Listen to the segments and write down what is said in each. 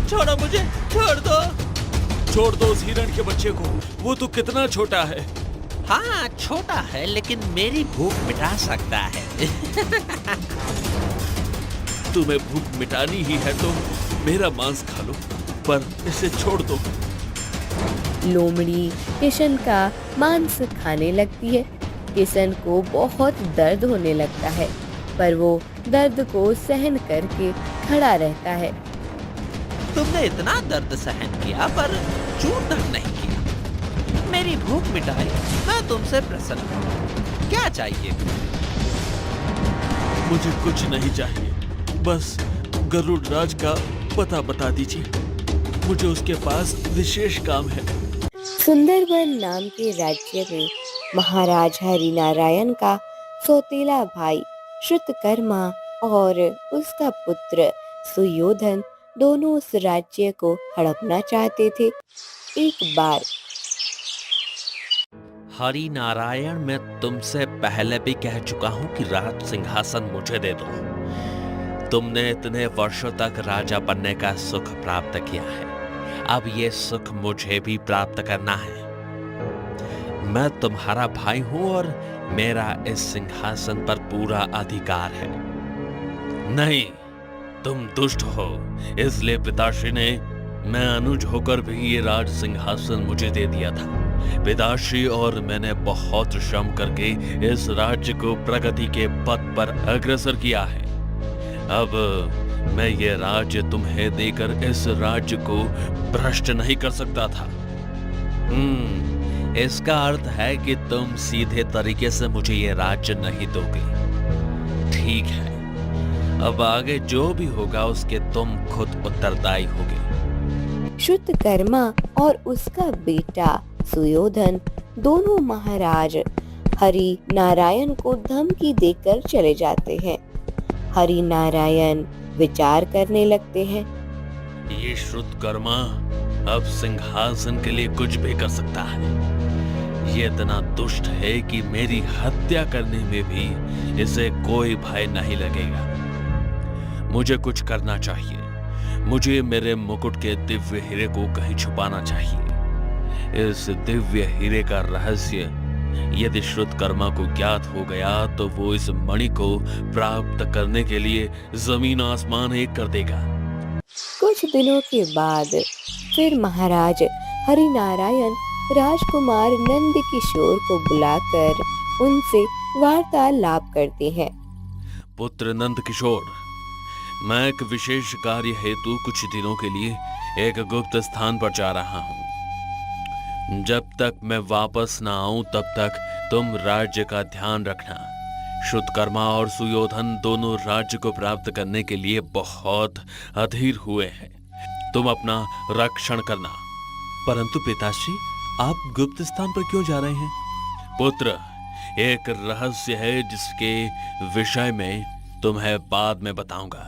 छोड़ो मुझे, छोड़ दो। छोड़ दो उस हिरण के बच्चे को, वो तो कितना छोटा है। हाँ छोटा है लेकिन मेरी भूख मिटा सकता है। तुम्हें भूख मिटानी ही है तो मेरा मांस खा लो, पर इसे छोड़ दो। लोमड़ी किशन का मांस खाने लगती है। किशन को बहुत दर्द होने लगता है, पर वो दर्द को सहन करके खड़ा रहता है। तुमने इतना दर्द सहन किया पर चूर तक नहीं किया। मेरी भूख मिटाई, मैं तुमसे प्रसन्न हूँ। क्या चाहिए? मुझे कुछ नहीं चाहिए, बस गरुड़ राज का पता बता दीजिए। मुझे उसके पास विशेष काम है। सुंदरबन नाम के राज्य में महाराज हरिनारायण का सौतेला भाई श्रुतकर्मा और उसका पुत्र सुयोधन दोनों उस राज्य को हड़पना चाहते थे। एक बार हरि नारायण, मैं तुमसे पहले भी कह चुका हूँ कि राज सिंहासन मुझे दे दो। तुमने इतने वर्षों तक राजा बनने का सुख प्राप्त किया है, अब ये सुख मुझे भी प्राप्त करना है। मैं तुम्हारा भाई हूं और मेरा इस सिंहासन पर पूरा अधिकार है। नहीं, तुम दुष्ट हो, इसलिए पिताश्री ने, मैं अनुज होकर भी ये राज सिंहासन मुझे दे दिया था। पिताश्री और मैंने बहुत श्रम करके इस राज्य को प्रगति के पथ पर अग्रसर किया है। अब मैं ये राज्य तुम्हें देकर इस राज्य को भ्रष्ट नहीं कर सकता था। इसका अर्थ है कि तुम सीधे तरीके से मुझे ये राज्य नहीं दोगे। ठीक है, अब आगे जो भी होगा उसके तुम खुद उत्तरदायी होगे। श्रुतकर्मा और उसका बेटा सुयोधन दोनों महाराज हरि नारायण को धमकी देकर चले जाते हैं। हरि नारायण विचार करने लगते हैं। ये श्रुतकर्मा अब सिंहासन के लिए कुछ भी कर सकता है। ये इतना दुष्ट है कि मेरी हत्या करने में भी इसे कोई भय नहीं लगेगा। मुझे कुछ करना चाहिए। मुझे मेरे मुकुट के दिव्य हीरे को कहीं छुपाना चाहिए। इस दिव्य हीरे का रहस्य यदि श्रुतकर्मा को ज्ञात हो गया तो वो इस मणि को प्राप्त करने के लिए जमीन आसमान एक कर देगा। कुछ दिनों के बाद फिर महाराज हरिनारायण राजकुमार नंद किशोर को बुलाकर उनसे वार्तालाप करते हैं। पुत्र नंद किशोर, मैं एक विशेष कार्य हेतु कुछ दिनों के लिए एक गुप्त स्थान पर जा रहा हूँ। जब तक मैं वापस ना आऊं तब तक तुम राज्य का ध्यान रखना। श्रुतकर्मा और सुयोधन दोनों राज्य को प्राप्त करने के लिए बहुत अधीर हुए हैं। तुम अपना रक्षण करना। परंतु पिताश्री, आप गुप्त स्थान पर क्यों जा रहे हैं? पुत्र, एक रहस्य है जिसके विषय में तुम्हें बाद में बताऊंगा।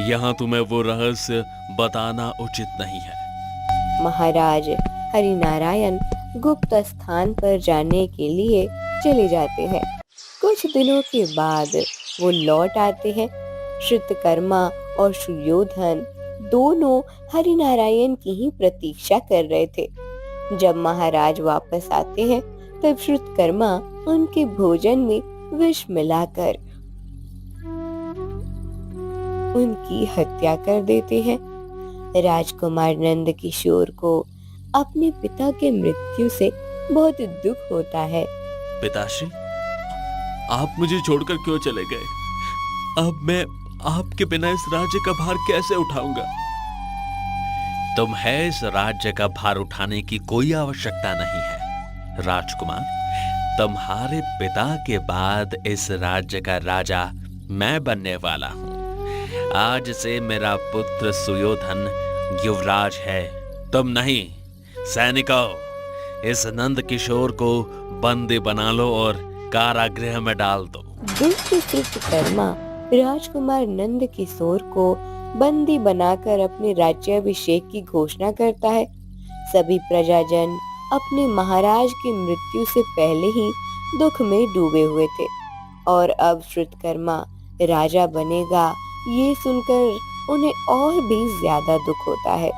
यहाँ तुम्हें वो रहस्य बताना उचित नहीं है। महाराज हरिनारायण गुप्त स्थान पर जाने के लिए चले जाते हैं। कुछ दिनों के बाद वो लौट आते हैं। श्रुतकर्मा और सुयोधन दोनों हरिनारायण की ही प्रतीक्षा कर रहे थे। जब महाराज वापस आते हैं तब श्रुतकर्मा उनके भोजन में विष मिलाकर उनकी हत्या कर देते हैं। राजकुमार नंद किशोर को अपने पिता के मृत्यु से बहुत दुख होता है। पिताश्री, आप मुझे छोड़कर क्यों चले गए? अब मैं आपके बिना इस राज्य का भार कैसे उठाऊंगा? तुम्हें इस राज्य का भार उठाने की कोई आवश्यकता नहीं है राजकुमार। तुम्हारे पिता के बाद इस राज्य का राजा मैं बनने वाला हूँ। आज से मेरा पुत्र सुयोधन युवराज है, तुम नहीं। सैनिकों, इस नंद किशोर को बंदी बना लो और कारागृह में डाल दो। दुष्ट श्रुतकर्मा राजकुमार नंद किशोर को बंदी बनाकर अपने राज्याभिषेक की घोषणा करता है। सभी प्रजाजन अपने महाराज की मृत्यु से पहले ही दुख में डूबे हुए थे और अब श्रुतकर्मा राजा बनेगा ये सुनकर उन्हें और भी ज्यादा दुख होता है।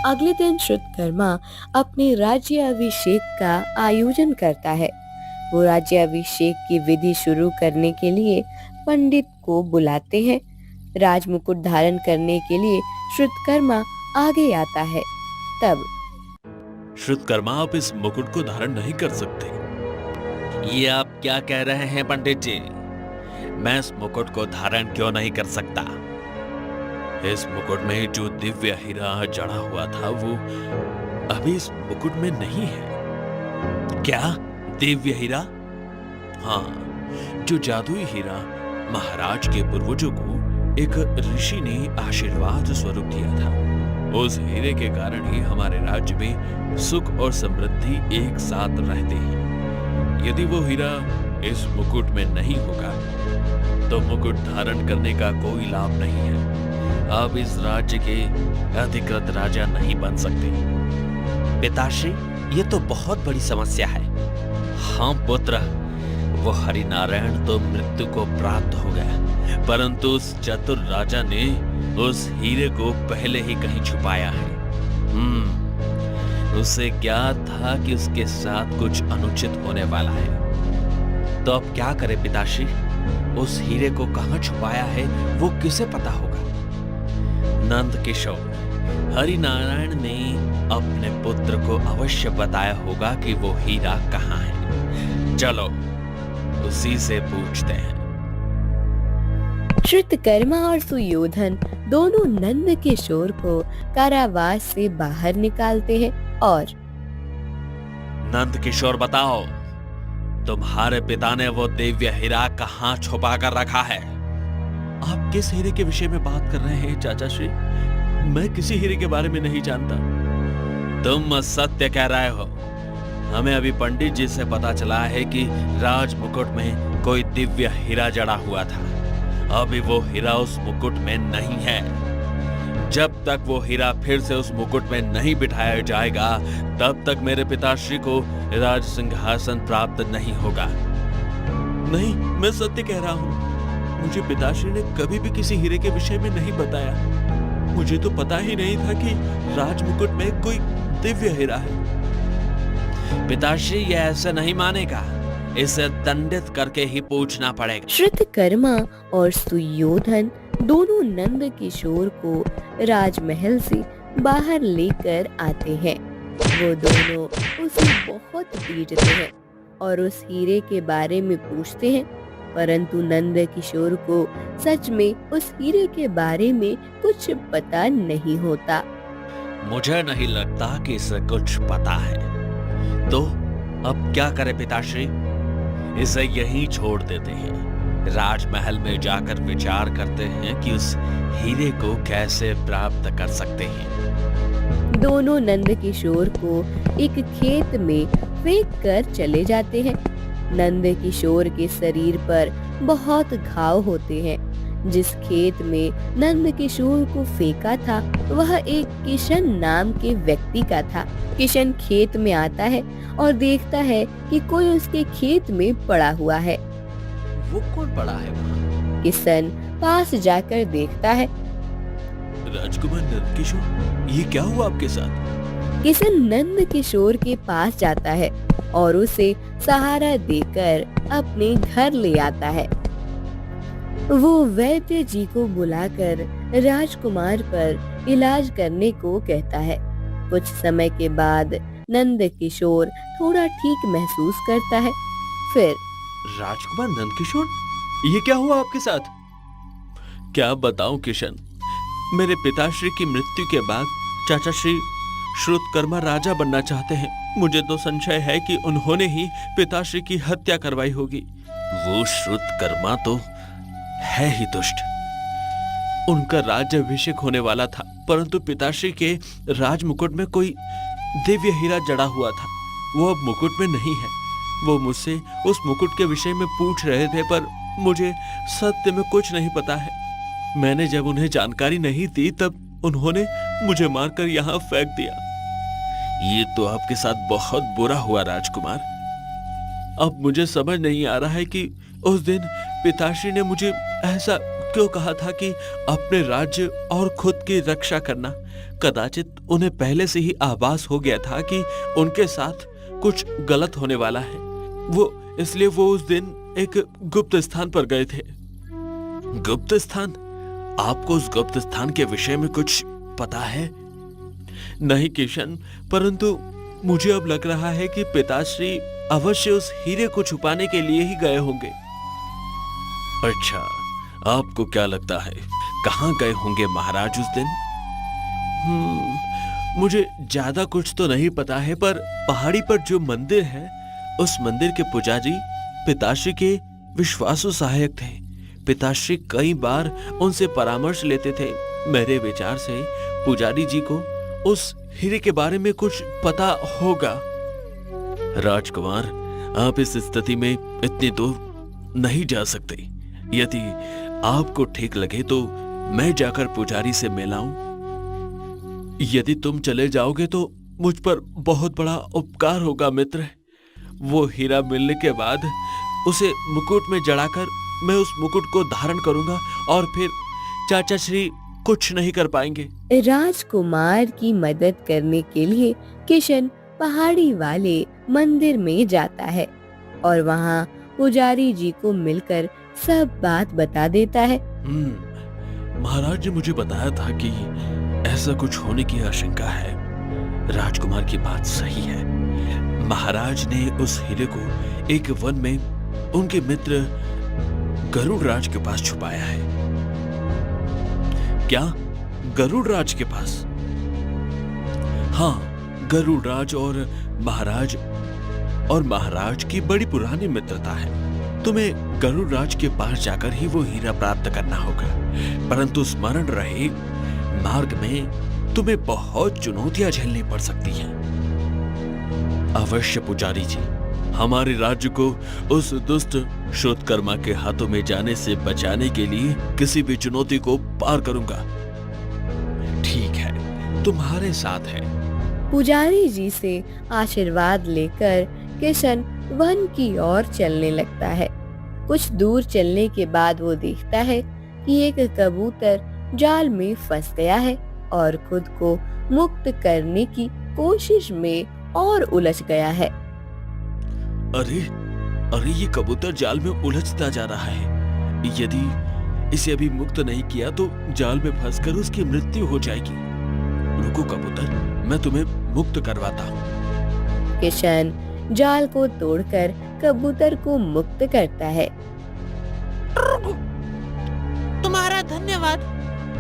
अगले दिन श्रुतकर्मा अपने राज्याभिषेक का आयोजन करता है। वो राज्याभिषेक की विधि शुरू करने के लिए पंडित को बुलाते हैं। राजमुकुट धारण करने के लिए श्रुतकर्मा आगे आता है। तब श्रुतकर्मा, आप इस मुकुट को धारण नहीं कर सकते। ये आप क्या कह रहे हैं पंडित जी? मैं इस मुकुट को धारण क्यों नहीं कर सकता? इस मुकुट में जो दिव्य हीरा जड़ा हुआ था वो अभी इस मुकुट में नहीं है। क्या दिव्य हीरा? हाँ, जो जादुई हीरा महाराज के पूर्वजों को एक ऋषि ने आशीर्वाद स्वरूप दिया था। उस हीरे के कारण ही हमारे राज्य में सुख और समृद्धि एक साथ रहते हैं। यदि वो हीरा इस मुकुट में नहीं होगा तो मुकुट धारण करने का कोई लाभ नहीं है। आप इस राज्य के अधिकृत राजा नहीं बन सकते। पिताश्री, ये तो बहुत बड़ी समस्या है। हाँ पुत्र, वो हरिनारायण तो मृत्यु को प्राप्त हो गया, परंतु उस चतुर राजा ने उस हीरे को पहले ही कहीं छुपाया है। उसे क्या था कि उसके साथ कुछ अनुचित होने वाला है। तो अब क्या करे पिताश्री? उस हीरे को कहाँ छुपाया है वो किसे पता होगा? नंद किशोर, हरिनारायण ने अपने पुत्र को अवश्य बताया होगा कि वो हीरा कहाँ है। चलो उसी से पूछते हैं। श्रुतकर्मा और सुयोधन दोनों नंद किशोर को कारावास से बाहर निकालते हैं और नंद किशोर, बताओ, तुम्हारे पिता ने वो दिव्य हीरा कहाँ छुपा कर रखा है? आप किस हीरे के विषय में बात कर रहे हैं चाचा श्री? मैं किसी हीरे के बारे में नहीं जानता। तुम सत्य कह रहे हो। हमें अभी पंडित जी से पता चला है कि राज मुकुट में कोई दिव्य हीरा जड़ा हुआ था। अभी वो हीरा उस मुकुट में नहीं है। जब तक वो हीरा फिर से उस मुकुट में नहीं बिठाया जाएगा तब तक मेरे पिताश्री को राज सिंहासन प्राप्त नहीं होगा। नहीं, मैं सत्य कह रहा हूँ। मुझे पिताश्री ने कभी भी किसी हीरे के विषय में नहीं बताया। मुझे तो पता ही नहीं था कि राजमुकुट में कोई दिव्य हीरा है। पिताश्री ये ऐसे नहीं मानेगा, इसे दंडित करके ही पूछना पड़ेगा। श्रुतकर्मा और सुयोधन दोनों नंद किशोर को राजमहल से बाहर लेकर आते हैं। वो दोनों उसे बहुत पीटते हैं और उस हीरे के बारे में पूछते हैं, परंतु नंद किशोर को सच में उस हीरे के बारे में कुछ पता नहीं होता। मुझे नहीं लगता कि इसे कुछ पता है। तो अब क्या करें पिताश्री? इसे यहीं छोड़ देते हैं। राजमहल में जाकर विचार करते हैं कि उस हीरे को कैसे प्राप्त कर सकते हैं। दोनों नंद किशोर को एक खेत में फेंक कर चले जाते हैं। नंद किशोर के शरीर पर बहुत घाव होते हैं। जिस खेत में नंद किशोर को फेंका था वह एक किशन नाम के व्यक्ति का था। किशन खेत में आता है और देखता है कि कोई उसके खेत में पड़ा हुआ है। वो कौन पड़ा है वहाँ? किशन पास जाकर देखता है। राजकुमार नंद किशोर, ये क्या हुआ आपके साथ? किशन नंद किशोर के पास जाता है और उसे सहारा देकर अपने घर ले आता है। वो वैद्य जी को बुलाकर राजकुमार पर इलाज करने को कहता है। कुछ समय के बाद नंद किशोर थोड़ा ठीक महसूस करता है। फिर राजकुमार नंद किशोर, ये क्या हुआ आपके साथ? क्या बताऊं किशन, मेरे पिताश्री की मृत्यु के बाद चाचा श्री श्रुतकर्मा राजा बनना चाहते हैं। मुझे तो संशय है कि उन्होंने ही पिताश्री की हत्या करवाई होगी। वो श्रुतकर्मा तो है ही दुष्ट। उनका राज्याभिषेक होने वाला था, परंतु पिताश्री के राजमुकुट में कोई दिव्य हीरा जड़ा हुआ था। वो अब मुकुट में नहीं है। वो मुझसे उस मुकुट के विषय में पूछ रहे थे, पर मुझे सत्य में कुछ नहीं पता है। मैंने जब उन्हें जानकारी नहीं दी तब उन्होंने मुझे मारकर यहाँ फेंक दिया। ये तो आपके साथ बहुत बुरा हुआ राजकुमार। अब मुझे समझ नहीं आ रहा है कि उस दिन पिताश्री ने मुझे ऐसा क्यों कहा था कि अपने राज्य और खुद की रक्षा करना? कदाचित उन्हें पहले से ही आभास हो गया था कि उनके साथ कुछ गलत होने वाला है। इसलिए वो उस दिन एक गुप्त स्थान पर गए थे। गुप्त स्थान? आपको उस गुप्त स्थान के विषय में कुछ पता है? नहीं किशन, परंतु मुझे अब लग रहा है कि पिताश्री अवश्य उस हीरे को छुपाने के लिए ही गए होंगे। अच्छा, आपको क्या लगता है कहाँ गए होंगे महाराज उस दिन? मुझे ज्यादा कुछ तो नहीं पता है, पर पहाड़ी पर जो मंदिर है उस मंदिर के पुजारी पिताश्री के विश्वासु सहायक थे। पिताश्री कई बार उनसे परामर्श लेते थे। मेरे विचार से पुजारी जी को उस हीरे के बारे में कुछ पता होगा। राजकुमार, आप इस स्थिति में इतनी दूर नहीं जा सकते। यदि आपको ठीक लगे तो मैं जाकर पुजारी से मिलाऊं। यदि तुम चले जाओगे तो मुझ पर बहुत बड़ा उपकार होगा मित्र। वो हीरा मिलने के बाद उसे मुकुट में जड़ाकर मैं उस मुकुट को धारण करूंगा और फिर चाचा श्री कुछ नहीं कर पाएंगे। राजकुमार की मदद करने के लिए किशन पहाड़ी वाले मंदिर में जाता है और वहाँ पुजारी जी को मिलकर सब बात बता देता है। महाराज ने मुझे बताया था कि ऐसा कुछ होने की आशंका है। राजकुमार की बात सही है। महाराज ने उस हीरे को एक वन में उनके मित्र गरुड़ राज के पास छुपाया है। क्या? गरुड़ राज के पास? हाँ, गरुड़ राज और महाराज की बड़ी पुरानी मित्रता है। तुम्हें गरुड़ राज के पास जाकर ही वो हीरा प्राप्त करना होगा, परंतु स्मरण रहे, मार्ग में तुम्हें बहुत चुनौतियां झेलनी पड़ सकती हैं। अवश्य पुजारी जी, हमारे राज्य को उस दुष्ट श्रुतकर्मा के हाथों में जाने से बचाने के लिए किसी भी चुनौती को पार करूंगा। ठीक है, तुम्हारे साथ है। पुजारी जी से आशीर्वाद लेकर किशन वन की ओर चलने लगता है। कुछ दूर चलने के बाद वो देखता है कि एक कबूतर जाल में फंस गया है और खुद को मुक्त करने की कोशिश में और उलझ गया है। अरे ये कबूतर जाल में उलझता जा रहा है। यदि इसे अभी मुक्त नहीं किया तो जाल में फंसकर उसकी मृत्यु हो जाएगी। रुको कबूतर, मैं तुम्हें मुक्त करवाता हूँ। किशन जाल को तोड़कर कबूतर को मुक्त करता है। तुम्हारा धन्यवाद।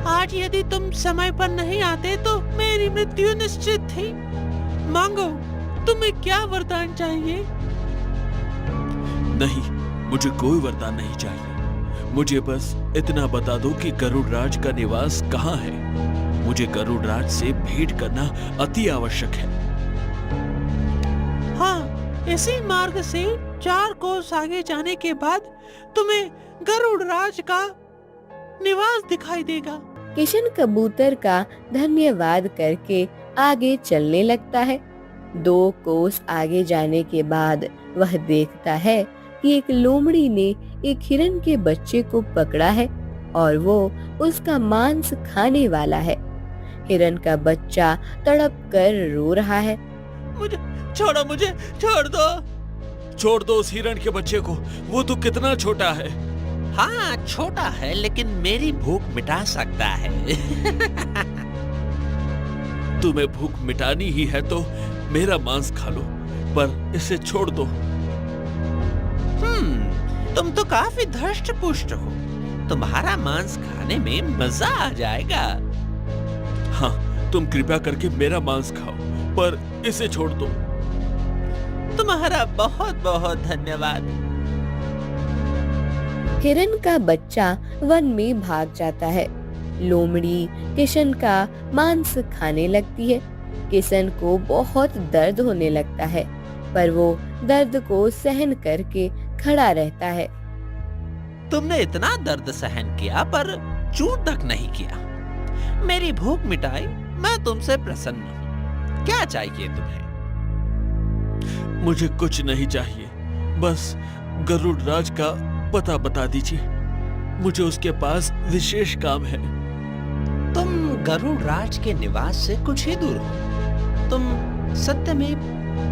आज यदि तुम समय पर नहीं आते तो मेरी मृत्यु निश्चित थी। मांगो, तुम्हें क्या वरदान चाहिए? नहीं, मुझे कोई वरदान नहीं चाहिए। मुझे बस इतना बता दो कि गरुड़ राज का निवास कहाँ है। मुझे गरुड़ राज से भेंट करना अति आवश्यक है। हाँ, इसी मार्ग से 4 कोस आगे जाने के बाद तुम्हें गरुड़ राज का निवास दिखाई देगा। किशन कबूतर का धन्यवाद करके आगे चलने लगता है। 2 कोस आगे जाने के बाद वह देखता है कि एक लोमड़ी ने एक हिरन के बच्चे को पकड़ा है और वो उसका मांस खाने वाला है। हिरन का बच्चा तड़प कर रो रहा है। मुझे छोड़ दो। छोड़ दो उस हिरन के बच्चे को, वो तो कितना छोटा है। हाँ, छोटा है लेकिन मेरी भूख मिटा सकता है। तुम्हें भूख मिटानी ही है तो मेरा मांस खा लो, पर इसे छोड़ दो। तुम तो काफी धष्ट पुष्ट हो। तुम्हारा मांस खाने में मजा आ जाएगा। हाँ, तुम कृपया करके मेरा मांस खाओ, पर इसे छोड़ दो। तुम्हारा बहुत बहुत धन्यवाद। हिरन का बच्चा वन में भाग जाता है। लोमड़ी किशन का मांस खाने लगती है। किशन को बहुत दर्द होने लगता है, पर वो दर्द को सहन करके खड़ा रहता है। तुमने इतना दर्द सहन किया पर चूर तक नहीं किया। मेरी भूख मिटाई, मैं तुमसे प्रसन्न हूँ। क्या चाहिए तुम्हें? मुझे कुछ नहीं चाहिए, बस गरुड़ राज का पता बता दीजिए। मुझे उसके पास विशेष काम है। तुम गरुड़ राज के निवास से कुछ ही दूर हो। तुम सत्य में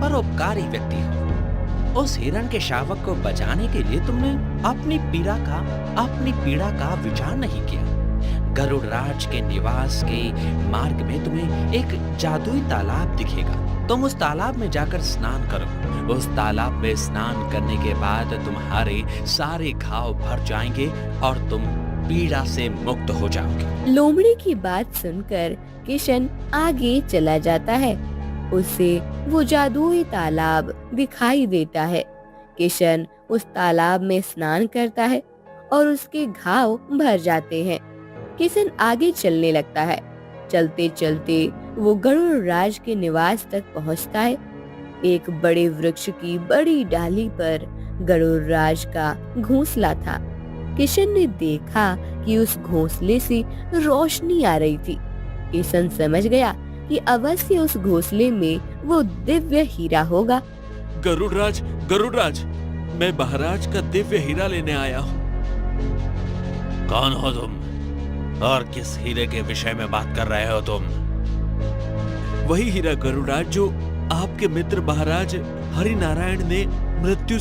परोपकारी व्यक्ति हो। उस हिरण के शावक को बचाने के लिए तुमने अपनी पीड़ा का विचार नहीं किया। गरुड़ राज के निवास के मार्ग में तुम्हें एक जादुई तालाब दिखेगा। तुम उस तालाब में जाकर स्नान करो। उस तालाब में स्नान करने के बाद तुम्हारे सारे घाव भर जाएंगे और तुम पीड़ा से मुक्त हो जाओगे। लोमड़ी की बात सुनकर किशन आगे चला जाता है। उसे वो जादुई तालाब दिखाई देता है। किशन उस तालाब में स्नान करता है और उसके घाव भर जाते हैं। किशन आगे चलने लगता है। चलते चलते वो गरुड़ राज के निवास तक पहुंचता है। एक बड़े वृक्ष की बड़ी डाली पर गरुड़ राज का घोंसला था। किशन ने देखा कि उस घोंसले से रोशनी आ रही थी। किशन समझ गया कि अवश्य उस घोंसले में वो दिव्य हीरा होगा। गरुड़ राज, मैं महाराज का दिव्य हीरा लेने आया हूँ। कौन हो तुम और किस हीरे के विषय में बात कर रहे हो तुम? वही हीरा गरुड़ राज जो आपके मित्र महाराज हरिनारायण ने मृत्यु